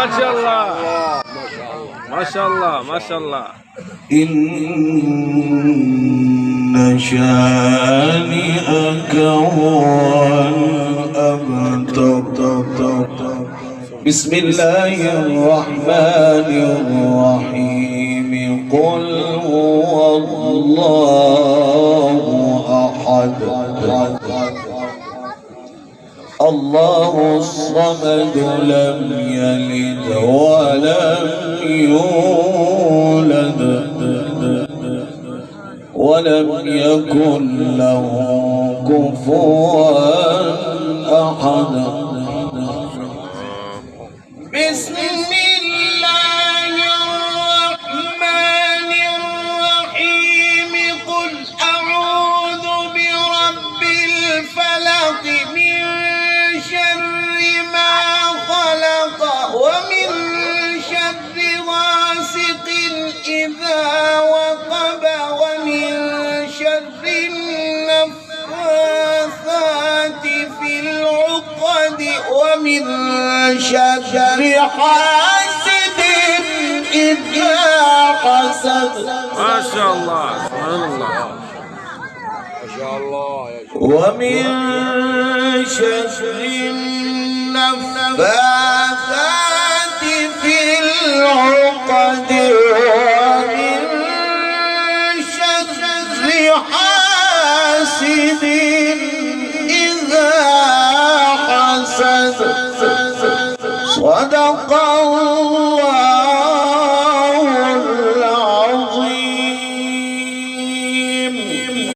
মাশাআল্লাহ মাশাআল্লাহ মাশাআল্লাহ ইন্না শানিআকা হুয়াল আবতার বিসমিল্লাহির রহমানির রহিম কুল হুয়াল্লাহু আহাদ الله الصمد لم يلد ولم يولد ولم يكن له كفوا أحد بسم الله الرحمن الرحيم قل أعوذ برب الفلق من شر ما خلق ومن شر غاسق إذا وقب ومن شر النفاثات في العقد ومن شر حاسد إذا حسد ما شاء الله سبحان الله ومن شر النفاثات في العقد ومن شر حاسد إذا حسد صدق الله